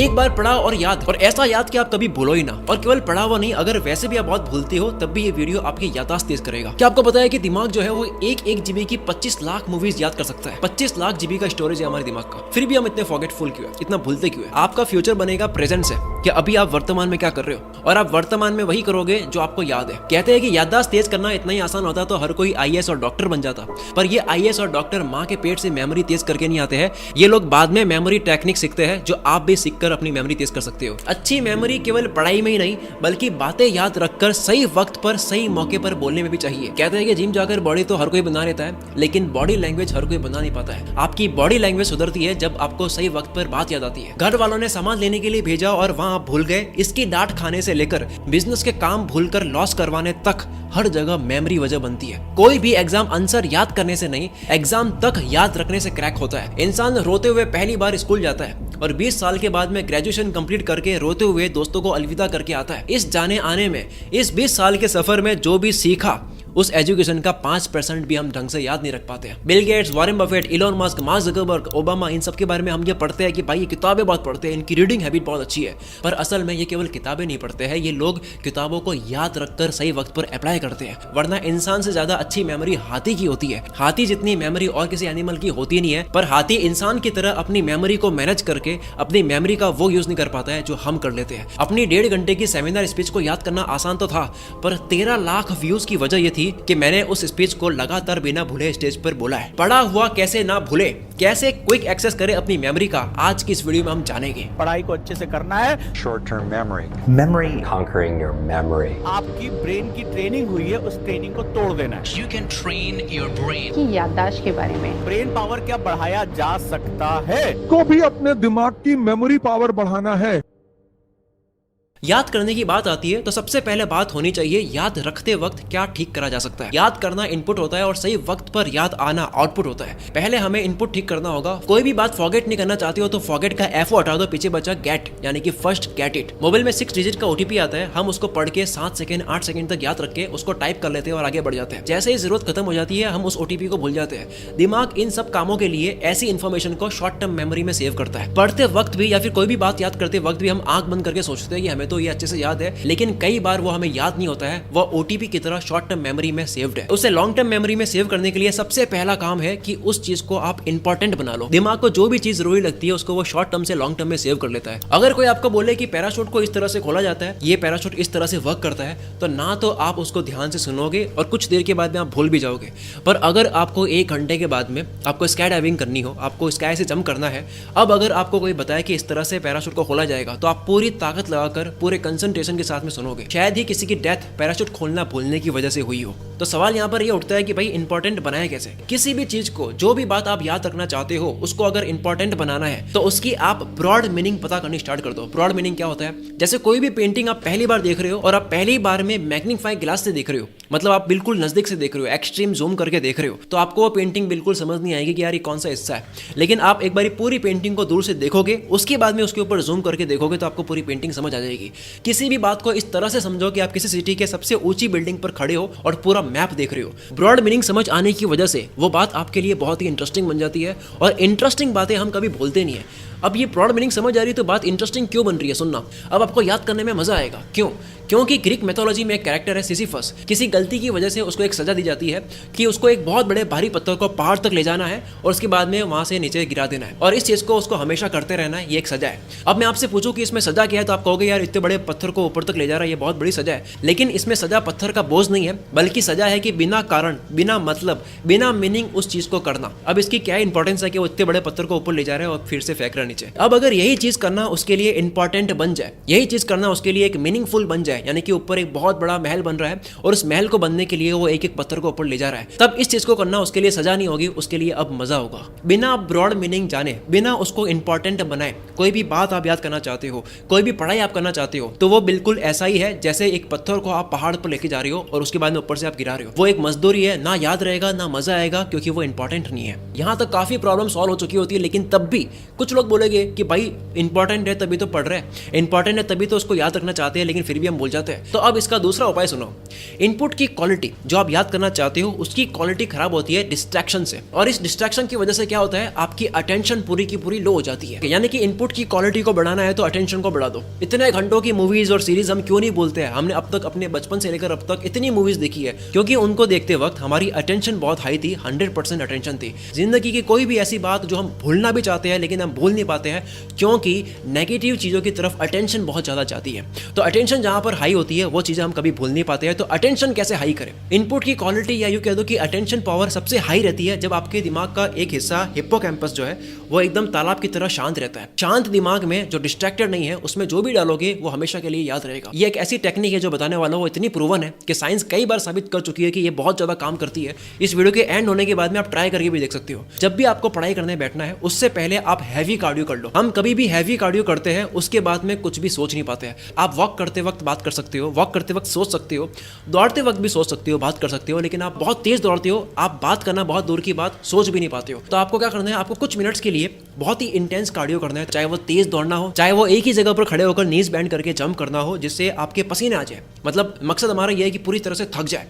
एक बार पढ़ा और याद, और ऐसा याद कि आप कभी भूलो ही ना। और केवल पढ़ा हुआ नहीं, अगर वैसे भी आप बहुत भूलते हो तब भी ये वीडियो आपकी याददाश्त तेज करेगा। क्या आपको पता है कि दिमाग जो है वो एक जीबी की 25 लाख मूवीज याद कर सकता है। 25 लाख जीबी का स्टोरेज है हमारे दिमाग का। फिर भी हम इतने फॉरगेटफुल क्यों है, इतना भूलते क्यों है? आपका फ्यूचर बनेगा प्रेजेंट से, कि अभी आप वर्तमान में क्या कर रहे हो, और आप वर्तमान में वही करोगे जो आपको याद है। कहते हैं कि याददाश्त तेज करना इतना ही आसान होता तो हर कोई आईएएस और डॉक्टर बन जाता, पर ये आईएएस और डॉक्टर माँ के पेट से मेमोरी तेज करके नहीं आते हैं। ये लोग बाद में मेमोरी टेक्निक सीखते हैं, जो आप भी सीखकर अपनी मेमोरी तेज कर सकते हो। अच्छी मेमोरी केवल पढ़ाई में ही नहीं, बल्कि बातें याद रखकर सही वक्त पर सही मौके पर बोलने में भी चाहिए। कहते हैं कि जिम जाकर बॉडी तो हर कोई बना लेता है, लेकिन बॉडी लैंग्वेज हर कोई बना नहीं पाता है। आपकी बॉडी लैंग्वेज सुधरती है जब आपको सही वक्त पर बात याद आती है। घर वालों ने सामान लेने के लिए भेजा और वहां आप भूल गए, इसकी डांट खाने से लेकर बिजनेस के काम भूलकर लॉस करवाने तक हर जगह मेमोरी वजह बनती है। कोई भी एग्जाम आंसर याद करने से नहीं, एग्जाम तक याद रखने से क्रैक होता है। इंसान रोते हुए पहली बार स्कूल जाता है और 20 साल के बाद में ग्रेजुएशन कंप्लीट करके रोते हुए दोस्तों को अलविदा करके आता है। इस जाने आने में, इस 20 साल के सफर में जो भी सीखा, उस एजुकेशन का 5% भी हम ढंग से याद नहीं रख पाते हैं। Bill Gates, Warren Buffett, Elon Musk, Mark Zuckerberg, Obama, इन सब के बारे में हम ये पढ़ते हैं कि भाई ये किताबें बहुत पढ़ते हैं, इनकी रीडिंग हैबिट बहुत अच्छी है, पर असल में ये केवल किताबें नहीं पढ़ते हैं, ये लोग किताबों को याद रखकर सही वक्त पर अप्लाई करते हैं। वरना इंसान से ज्यादा अच्छी मेमोरी हाथी की होती है। हाथी जितनी मेमोरी और किसी एनिमल की होती नहीं है, पर हाथी इंसान की तरह अपनी मेमोरी को मैनेज करके अपनी मेमोरी का वो यूज नहीं कर पाता है जो हम कर लेते हैं। अपनी 1.5 घंटे की सेमिनार स्पीच को याद करना आसान तो था, पर 13 लाख व्यूज की वजह यह थी कि मैंने उस स्पीच को लगातार बिना भूले स्टेज पर बोला है। पढ़ा हुआ कैसे ना भूले, कैसे क्विक एक्सेस करे अपनी मेमोरी का, आज की इस वीडियो में हम जानेंगे। पढ़ाई को अच्छे से करना है। Short term memory conquering your memory। आपकी ब्रेन की ट्रेनिंग हुई है, उस ट्रेनिंग को तोड़ देना है। You can train your brain। की याददाश्त के बारे में, ब्रेन पावर क्या बढ़ाया जा सकता है? को भी अपने दिमाग की मेमोरी पावर बढ़ाना है। याद करने की बात आती है तो सबसे पहले बात होनी चाहिए याद रखते वक्त क्या ठीक करा जा सकता है। याद करना इनपुट होता है और सही वक्त पर याद आना आउटपुट होता है। पहले हमें इनपुट ठीक करना होगा। कोई भी बात फॉरगेट नहीं करना चाहते हो तो फॉरगेट का एफ हटा दो, पीछे बचा गेट, यानी कि फर्स्ट गेट इट। मोबाइल में 6 डिजिट का ओटीपी आता है, हम उसको पढ़ के 7 सेकंड 8 सेकंड तक याद रख के उसको टाइप कर लेते हैं और आगे बढ़ जाते हैं। जैसे ही जरूरत खत्म हो जाती है हम उस ओटीपी को भूल जाते हैं। दिमाग इन सब कामों के लिए ऐसी इन्फॉर्मेशन को शॉर्ट टर्म मेमोरी में सेव करता है। पढ़ते वक्त भी या फिर कोई भी बात याद करते वक्त भी हम आंख बंद करके सोचते हैं कि हमें तो ये अच्छे से याद है, लेकिन कई बार वो हमें याद नहीं होता है, वो ओटीपी की तरह शॉर्ट टर्म मेमोरी में सेव्ड है। उसे लॉन्ग टर्म मेमोरी में सेव करने के लिए सबसे पहला काम है कि उस चीज को आप इंपॉर्टेंट बना लो। दिमाग को जो भी चीज जरूरी लगती है उसको वो शॉर्ट टर्म से लॉन्ग टर्म में सेव कर लेता है। अगर कोई आपको बोले कि पैराशूट को इस तरह से खोला जाता है, ये पैराशूट इस तरह से वर्क करता है, तो ना तो आप उसको ध्यान से सुनोगे और कुछ देर के बाद में आप भूल भी जाओगे। पर अगर आपको 1 घंटे के बाद में आपको स्काई डाइविंग करनी हो, आपको स्काई से जंप करना है, अब अगर आपको कोई बताए कि इस तरह से पैराशूट को खोला जाएगा, तो आप पूरी ताकत लगाकर पूरे कंसंट्रेशन के साथ में सुनोगे। शायद ही किसी की डेथ पैराशूट खोलना भूलने की वजह से हुई हो। तो सवाल यहाँ पर ये उठता है कि भाई इंपॉर्टेंट बनाए कैसे? किसी भी चीज को, जो भी बात आप याद रखना चाहते हो, उसको अगर इंपॉर्टेंट बनाना है तो उसकी आप ब्रॉड मीनिंग पता करनी स्टार्ट कर दो। ब्रॉड मीनिंग क्या होता है? जैसे कोई भी पेंटिंग आप पहली बार देख रहे हो और आप पहली बार में मैग्नीफाइंग ग्लास से देख रहे हो, मतलब आप बिल्कुल नजदीक से देख रहे हो, एक्सट्रीम जूम करके देख रहे हो, तो आपको वो पेंटिंग बिल्कुल समझ नहीं आएगी कि यार ये कौन सा हिस्सा है। लेकिन आप एक बार पूरी पेंटिंग को दूर से देखोगे, उसके बाद में उसके ऊपर जूम करके देखोगे तो आपको पूरी पेंटिंग समझ आ जाएगी। किसी भी बात को इस तरह से समझो कि आप किसी सिटी के सबसे ऊंची बिल्डिंग पर खड़े हो और पूरा मैप देख रहे हो। ब्रॉड मीनिंग समझ आने की वजह से वो बात आपके लिए बहुत ही इंटरेस्टिंग बन जाती है, और इंटरेस्टिंग बातें हम कभी भूलते नहीं है। अब ये ब्रॉड मीनिंग समझ आ रही तो बात इंटरेस्टिंग क्यों बन रही है, सुनना। अब आपको याद करने में मजा आएगा। क्यों? क्योंकि ग्रीक मैथोलॉजी में एक कैरेक्टर है सिसिफस। किसी गलती की वजह से उसको एक सजा दी जाती है कि उसको एक बहुत बड़े भारी पत्थर को पहाड़ तक ले जाना है और उसके बाद में वहां से नीचे गिरा देना है, और इस चीज को उसको हमेशा करते रहना है। ये एक सजा है। अब मैं आपसे पूछूं कि इसमें सजा क्या है, तो आप कहोगे यार इतने बड़े पत्थर को ऊपर तक ले जा रहा है, ये बहुत बड़ी सजा है। लेकिन इसमें सजा पत्थर का बोझ नहीं है, बल्कि सजा है कि बिना कारण, बिना मतलब, बिना मीनिंग उस चीज को करना। अब इसकी क्या इंपॉर्टेंस है कि वो इतने बड़े पत्थर को ऊपर ले जा रहे हैं और फिर से फेंक रहा नीचे। अब अगर यही चीज करना उसके लिए इंपॉर्टेंट बन जाए, यही चीज करना उसके लिए एक मीनिंगफुल बन जाए, यानी कि ऊपर एक बहुत बड़ा महल बन रहा है और उस महल को बनने के लिए वो एक एक पत्थर को ऊपर ले जा रहा है, तब इस चीज को करना उसके लिए सजा नहीं होगी, उसके लिए अब मजा होगा। बिना ब्रॉड मीनिंग जाने, बिना उसको इंपॉर्टेंट बनाए कोई भी बात आप याद करना चाहते हो, कोई भी पढ़ाई आप करना चाहते हो, तो वो बिल्कुल ऐसा ही है जैसे एक पत्थर को आप पहाड़ पर लेके जा रहे हो और उसके बाद में ऊपर से आप गिरा रहे हो। वो एक मजदूरी है, ना याद रहेगा ना मजा आएगा, क्योंकि वो इंपॉर्टेंट नहीं है। यहाँ तक काफी प्रॉब्लम सॉल्व हो चुकी होती है, लेकिन तब भी कुछ लोग बोलेंगे कि भाई इंपॉर्टेंट है तभी तो पढ़ रहे हैं, इंपॉर्टेंट है तभी तो उसको याद रखना चाहते हैं, लेकिन फिर भी हम भूल जाते हैं। तो अब इसका दूसरा उपाय सुनो। इनपुट की क्वालिटी जो आप याद करना चाहते हो उसकी क्वालिटी खराब होती है डिस्ट्रैक्शन से, और इस डिस्ट्रैक्शन की वजह से क्या होता है, आपकी अटेंशन पूरी की पूरी लो हो जाती है। यानी कि इनपुट की क्वालिटी को बढ़ाना है तो अटेंशन को बढ़ा दो। इतने घंटों की मूवीज और सीरीज हम क्यों नहीं बोलते हैं, हमने अब तक अपने बचपन से लेकर अब तक इतनी मूवीज देखी है, क्योंकि उनको देखते वक्त हमारी अटेंशन बहुत हाई थी, 100% अटेंशन थी। जिंदगी की कोई भी ऐसी बात जो हम भूलना भी चाहते हैं लेकिन हम भूल नहीं पाते हैं, क्योंकि नेगेटिव चीजों की तरफ अटेंशन बहुत ज्यादा जाती है। तो अटेंशन जहां पर हाई होती है वो चीजें हम कभी भूल नहीं पाते हैं। तो अटेंशन कैसे हाई करें? इनपुट की क्वालिटी या यूं कह दो कि अटेंशन पावर सबसे हाई रहती है जब आपके दिमाग का एक हिस्सा हिप्पोकैम्पस जो है वो एकदम तालाब की तरह शांत रहता है। शांत दिमाग में जो डिस्ट्रैक्टेड नहीं है उसमें जो भी डालोगे वो हमेशा के लिए याद रहेगा। ये एक ऐसी टेक्निक है जो बताने वाला वो इतनी प्रूवन है कि साइंस कई बार साबित कर चुकी है कि ये बहुत ज्यादा काम करती है। इस वीडियो के एंड होने के बाद में आप ट्राई करके भी देख सकते हो। जब भी आपको पढ़ाई करने बैठना है उससे पहले आप हैवी कार्डियो कर लो। हम कभी भी हैवी कार्डियो करते हैं उसके बाद में कुछ भी सोच नहीं पाते हैं। आप वॉक करते वक्त बात कर सकते हो, वॉक करते वक्त सोच सकते हो, दौड़ते वक्त भी सोच सकते हो, बात कर सकते हो, लेकिन आप बहुत तेज दौड़ते हो, आप बात करना बहुत दूर की बात सोच भी नहीं पाते हो। तो आपको क्या करना है, आपको कुछ मिनट्स के लिए बहुत ही इंटेंस कार्डियो करना है, चाहे वो तेज दौड़ना हो, चाहे वो एक ही जगह पर खड़े होकर नीज बैंड करके जंप करना हो जिससे आपके पसीने आ जाए। मतलब मकसद हमारा यह है कि पूरी तरह से थक जाए।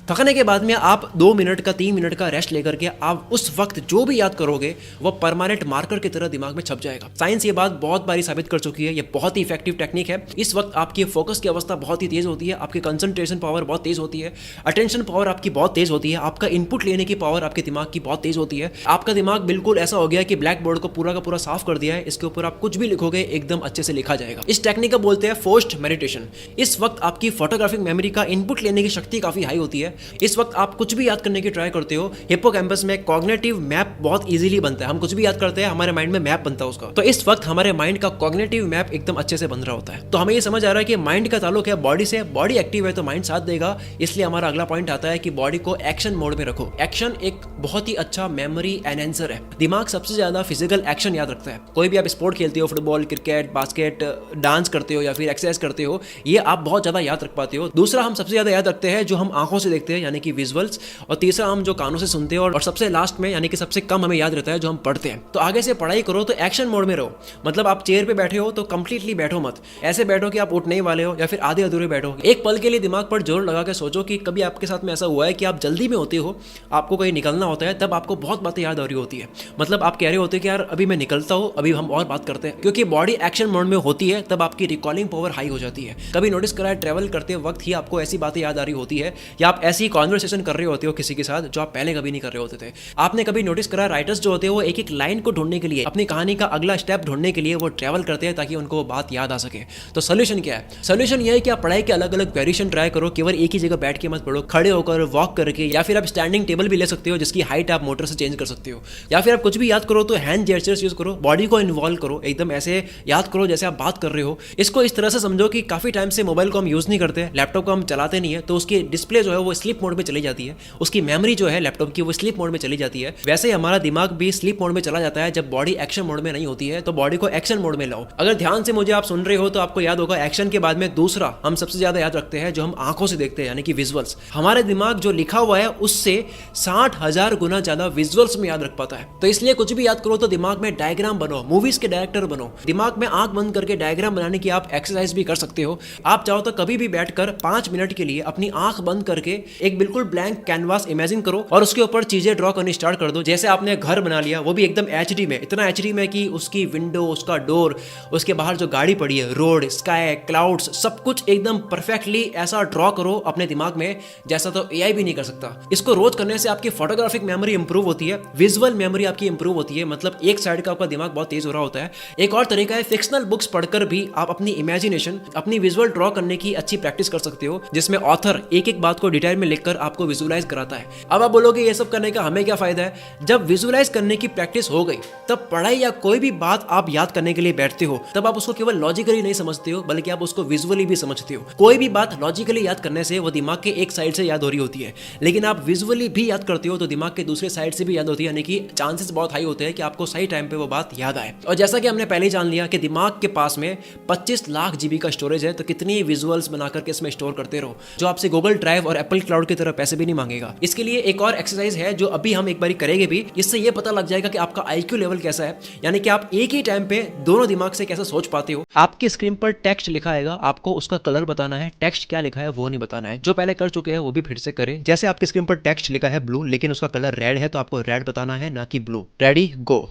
थकने के बाद में आप 2 मिनट का 3 मिनट का रेस्ट लेकर के आप उस वक्त जो भी याद करोगे वो परमानेंट मार्कर की तरह दिमाग में छप जाएगा। साइंस ये बात बहुत बारी साबित कर चुकी है, ये बहुत ही इफेक्टिव टेक्निक है। इस वक्त आपकी फोकस की अवस्था बहुत ही तेज होती है, आपकी कंसंट्रेशन पावर बहुत तेज होती है, अटेंशन पावर आपकी बहुत तेज होती है, आपका इनपुट लेने की पावर आपके दिमाग की बहुत तेज होती है। आपका दिमाग बिल्कुल ऐसा हो गया कि ब्लैक बोर्ड को पूरा का पूरा साफ कर दिया है, इसके ऊपर आप कुछ भी लिखोगे एकदम अच्छे से लिखा जाएगा। इस टेक्निक को बोलते हैं फोर्स्ड मेडिटेशन। इस वक्त आपकी फोटोग्राफिक मेमोरी का इनपुट लेने की शक्ति काफी हाई होती है। इस वक्त आप कुछ भी याद करने की ट्राई करते हो, हिप्पोकैम्पस में कॉग्निटिव मैप बहुत इजीली बनता है। हम कुछ भी याद करते हैं हमारे माइंड में मैप बनता है उसका। तो इस वक्त हमारे माइंड का कॉग्निटिव मैप एकदम अच्छे से बन रहा होता है। तो हमें ये समझ आ रहा है कि माइंड का ताल्लुक है बॉडी से, बॉडी एक्टिव है तो माइंड साथ देगा। इसलिए हमारा अगला पॉइंट आता है कि बॉडी को एक्शन मोड में रखो। एक्शन एक बहुत ही अच्छा मेमोरी एनहेंसर है। दिमाग सबसे ज्यादा फिजिकल एक्शन याद रखता है। कोई भी आप स्पोर्ट खेलते हो, फुटबॉल, क्रिकेट, बास्केट, डांस करते हो या फिर एक्सरसाइज करते हो, ये आप बहुत ज्यादा याद रख पाते हो। दूसरा हम सबसे ज्यादा याद रखते हैं जो हम आंखों से देखते हैं यानी कि विजुअल्स, और तीसरा हम जो कानों से सुनते हैं, और सबसे लास्ट में यानी कि सबसे कम हमें याद रहता है जो हम पढ़ते हैं। तो आगे से पढ़ाई करो तो एक्शन मोड में रहो। मतलब आप चेयर पे बैठे हो तो कंप्लीटली बैठो मत, ऐसे बैठो कि आप उठने वाले हो या फिर आधे अधूरे बैठो। एक पल के लिए दिमाग पर जोर लगा के सोचो कि कभी आपके साथ में ऐसा हुआ है कि आप जल्दी में होते हो, आपको कहीं निकलना होता है, तब आपको बहुत बातें याद आ रही होती है। मतलब आप कह रहे होते हैं कि यार अभी मैं निकलता हूँ, अभी हम और बात करते हैं, क्योंकि बॉडी एक्शन मोड में होती है तब आपकी रिकॉलिंग पावर हाई हो जाती है। कभी नोटिस करा है ट्रैवल करते वक्त ही आपको ऐसी बातें याद आ रही होती है, या आप ऐसी कॉन्वर्सेशन कर रहे होते हो किसी के साथ जो आप पहले कभी नहीं कर रहे होते थे। आपने कभी नोटिस करा राइटर्स जो होते हैं वो एक एक लाइन को ढूंढने के लिए, अपनी कहानी का अगला स्टेप ढूंढने के लिए वो ट्रैवल करते हैं ताकि उनको बात याद आ सके। तो सोल्यूशन क्या है? सोल्यूशन ये है कि आप पढ़ाई के अलग अलग वेरिएशन ट्राई करो, केवल एक ही जगह बैठ के मत पढ़ो, खड़े होकर वॉक करके, या फिर आप स्टैंडिंग टेबल भी ले सकते हो जिसकी हाइट आप मोटर से चेंज कर सकते हो, या फिर आप कुछ भी याद करो तो हैंड जेस्चर्स यूज करो, बॉडी को इन्वॉल्व करो, एकदम ऐसे याद करो जैसे आप बात कर रहे हो। इसको इस तरह से समझो कि काफी टाइम से मोबाइल को हम यूज नहीं करते, लैपटॉप को हम चलाते नहीं है, तो उसकी डिस्प्ले जो है वो स्लीप मोड में चली जाती है, उसकी मेमोरी जो है लैपटॉप की वो स्लीप मोड में चली जाती है। वैसे ही हमारा दिमाग भी स्लीप मोड में चला जाता है जब बॉडी एक्शन मोड में नहीं होती है। तो बॉडी को एक्शन मोड में लाओ। अगर ध्यान से मुझे आप सुन रहे हो तो आपको याद होगा एक्शन के बाद में दूसरा हम सबसे ज्यादा याद रखते हैं जो हम आंखों से देखते हैं यानी कि विजुअल्स। हमारे दिमाग जो लिखा हुआ है उससे 60,000 गुना ज्यादा विजुअल्स में याद रख पाता है। तो इसलिए कुछ भी याद करो तो दिमाग में डायग्राम बनो, मूवीज के डायरेक्टर बनो। दिमाग में आंख बंद करके डायग्राम बनाने की आप एक्सरसाइज भी कर सकते हो। आप चाहो तो कभी भी बैठकर 5 मिनट के लिए अपनी आंख बंद करके एक बिल्कुल ब्लैंक कैनवास इमेजिन करो और उसके ऊपर चीजें ड्रॉ करनी स्टार्ट कर दो। जैसे आपने घर बना लिया, वो भी एकदम एचडी में, इतना एचडी में कि उसकी विंडो, उसका डोर, उसके बाहर जो गाड़ी पड़ी है, रोड, स्काई, क्लाउड्स, सब कुछ एकदम परफेक्टली ऐसा ड्रॉ करो अपने दिमाग में जैसा तो एआई भी नहीं कर सकता। इसको रोज करने से आपकी फोटोग्राफिक मेमोरी इंप्रूव होती है, विजुअल मेमोरी आपकी इंप्रूव होती है। मतलब एक साइड का आपका दिमाग बहुत तेज हो रहा होता है। एक और तरीका है, फिक्शनल बुक्स पढ़कर भी आप अपनी इमेजिनेशन, अपनी विजुअल ड्रॉ करने की अच्छी प्रैक्टिस कर सकते हो, जिसमें ऑथर एक एक बात को डिटेल में लिखकर आपको विजुअलाइज कराता है। अब आप बोलोगे ये सब करने का हमें क्या फायदा है? जब विजुअलाइज करने की प्रैक्टिस हो गई तब पढ़ाई या कोई भी बात आप याद करने के लिए बैठते हो तब आप उसको केवल लॉजिकली नहीं समझते हो बल्कि आप उसको विजुअली भी समझते हो। कोई भी बात लॉजिकली याद करने से वो दिमाग के एक साइड से याद हो रही होती है, लेकिन आप विजुअली भी याद करते हो तो दिमाग के दूसरे साइड से भी याद होती है, यानी कि चांसेस बहुत हाई होते हैं कि आपको सही टाइम पे वो बात याद आए। और जैसा कि हमने पहले ही जान लिया कि दिमाग के पास में 25 लाख जीबी का स्टोरेज है, तो कितनी विजुअल्स बनाकर के इसमें स्टोर करते रहो जो आपसे गूगल ड्राइव और एप्पल क्लाउड की तरह पैसे भी नहीं मांगेगा। इसके लिए एक और एक्सरसाइज है जो अभी हम एक बार करेंगे भी, इससे ये पता लग जाएगा कि आपका आईक्यू लेवल कैसा है, यानी कि आप एक ही टाइम पे दोनों दिमाग से कैसे सोच पाते हो। आपकी स्क्रीन पर टेक्स्ट लिखा आएगा, आपको उसका कलर बताना है, टेक्स्ट क्या लिखा है वो नहीं बताना है। जो पहले कर चुके हैं वो भी फिर से करें। जैसे आपकी स्क्रीन पर टेक्स्ट लिखा है ब्लू लेकिन उसका कलर रेड है, तो आपको रेड बताना है ना कि ब्लू। रेडी, गो।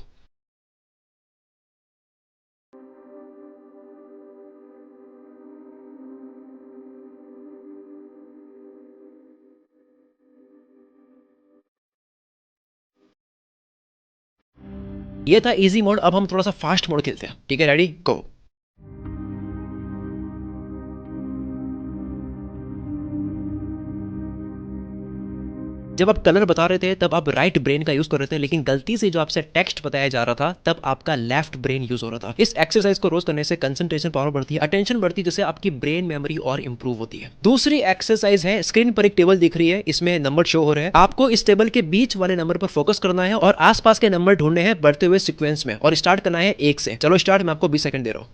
ये था इजी मोड। अब हम थोड़ा सा फास्ट मोड खेलते हैं, ठीक है? रेडी, गो। जब आप कलर बता रहे थे तब आप राइट ब्रेन का यूज कर रहे थे, लेकिन गलती से जो आपसे टेक्स्ट बताया जा रहा था तब आपका लेफ्ट ब्रेन यूज हो रहा था। इस एक्सरसाइज को रोज करने से कंसंट्रेशन पावर बढ़ती है, अटेंशन बढ़ती है, जिससे आपकी ब्रेन मेमोरी और इंप्रूव होती है। दूसरी एक्सरसाइज है, स्क्रीन पर एक टेबल दिख रही है, इसमें नंबर शो हो रहे हैं। आपको इस टेबल के बीच वाले नंबर पर फोकस करना है और आसपास के नंबर ढूंढने हैं बढ़ते हुए सीक्वेंस में, और स्टार्ट करना है 1 से। चलो स्टार्ट, मैं आपको 20 सेकंड दे रहा हूं।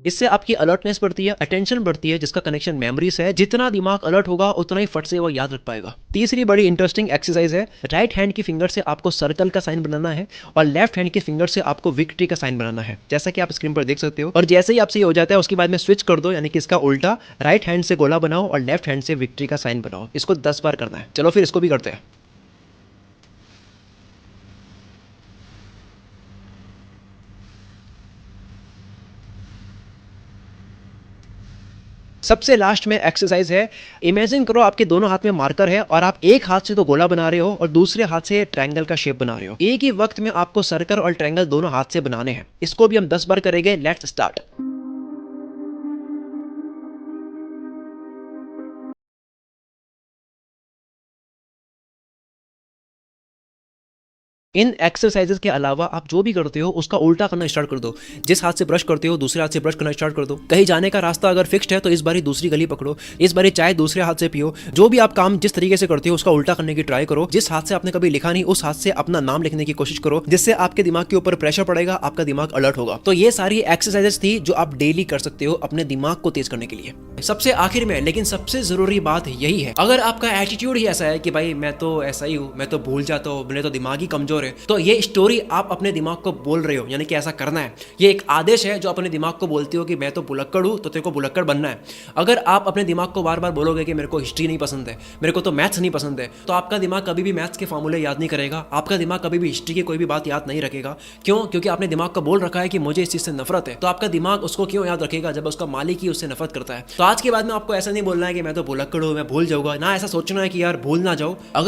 इससे आपकी अलर्टनेस बढ़ती है, अटेंशन बढ़ती है, जिसका कनेक्शन मेमोरी से है। जितना दिमाग अलर्ट होगा उतना ही फट से वो याद रख पाएगा। तीसरी बड़ी इंटरेस्टिंग एक्सरसाइज है, राइट हैंड की फिंगर से आपको सर्कल का साइन बनाना है और लेफ्ट हैंड की फिंगर से आपको विक्ट्री का साइन बनाना है, जैसा कि आप स्क्रीन पर देख सकते हो। और जैसे ही आपसे ये हो जाता है उसके बाद में स्विच कर दो, यानी कि इसका उल्टा, राइट हैंड से गोला बनाओ और लेफ्ट हैंड से विक्ट्री का साइन बनाओ। इसको 10 बार करना है। चलो फिर इसको भी करते हैं। सबसे लास्ट में एक्सरसाइज है, इमेजिन करो आपके दोनों हाथ में मार्कर है और आप एक हाथ से तो गोला बना रहे हो और दूसरे हाथ से ट्रायंगल का शेप बना रहे हो। एक ही वक्त में आपको सर्कल और ट्रायंगल दोनों हाथ से बनाने हैं। इसको भी हम 10 बार करेंगे। Let's start. इन एक्सरसाइजेस के अलावा आप जो भी करते हो उसका उल्टा करना स्टार्ट कर दो। जिस हाथ से ब्रश करते हो दूसरे हाथ से ब्रश करना स्टार्ट कर दो। कहीं जाने का रास्ता अगर फिक्स्ड है तो इस बारी दूसरी गली पकड़ो, इस बारी चाय दूसरे हाथ से पियो। जो भी आप काम जिस तरीके से करते हो उसका उल्टा करने की ट्राई करो। जिस हाथ से आपने कभी लिखा नहीं उस हाथ से अपना नाम लिखने की कोशिश करो, जिससे आपके दिमाग के ऊपर प्रेशर पड़ेगा, आपका दिमाग अलर्ट होगा। तो ये सारी एक्सरसाइजेस थी जो आप डेली कर सकते हो अपने दिमाग को तेज करने के लिए। सबसे आखिर में लेकिन सबसे जरूरी बात यही है, अगर आपका एटीट्यूड ही ऐसा है कि भाई मैं तो ऐसा ही हूँ, मैं तो भूल जाता हूँ, मेरे तो दिमाग ही कमजोर है, तो ये स्टोरी आप अपने दिमाग को बोल रहे हो, यानी कि ऐसा करना है। ये एक आदेश है जो अपने दिमाग को बोलती हो कि मैं तो भुलक्कड़ हूं तो तेरे को भुलक्कड़ बनना है। अगर आप अपने दिमाग को बार बार बोलोगे कि मेरे को हिस्ट्री नहीं पसंद है, मेरे को तो मैथ्स नहीं पसंद है, तो आपका दिमाग कभी भी मैथ्स के फॉर्मूले याद नहीं करेगा, आपका दिमाग कभी भी हिस्ट्री की कोई भी बात याद नहीं रखेगा। क्यों? क्योंकि आपने दिमाग को बोल रखा है कि मुझे इस चीज से नफरत है। तो आपका दिमाग उसको क्यों याद रखेगा जब उसका मालिक ही उससे नफरत करता है। तो आज के बाद में आपको ऐसा नहीं बोलना है कि मैं तो भुलक्कड़ हूं, मैं भूल जाऊंगा ना, ऐसा सोचना है कि यार भूल ना जाओ। अगर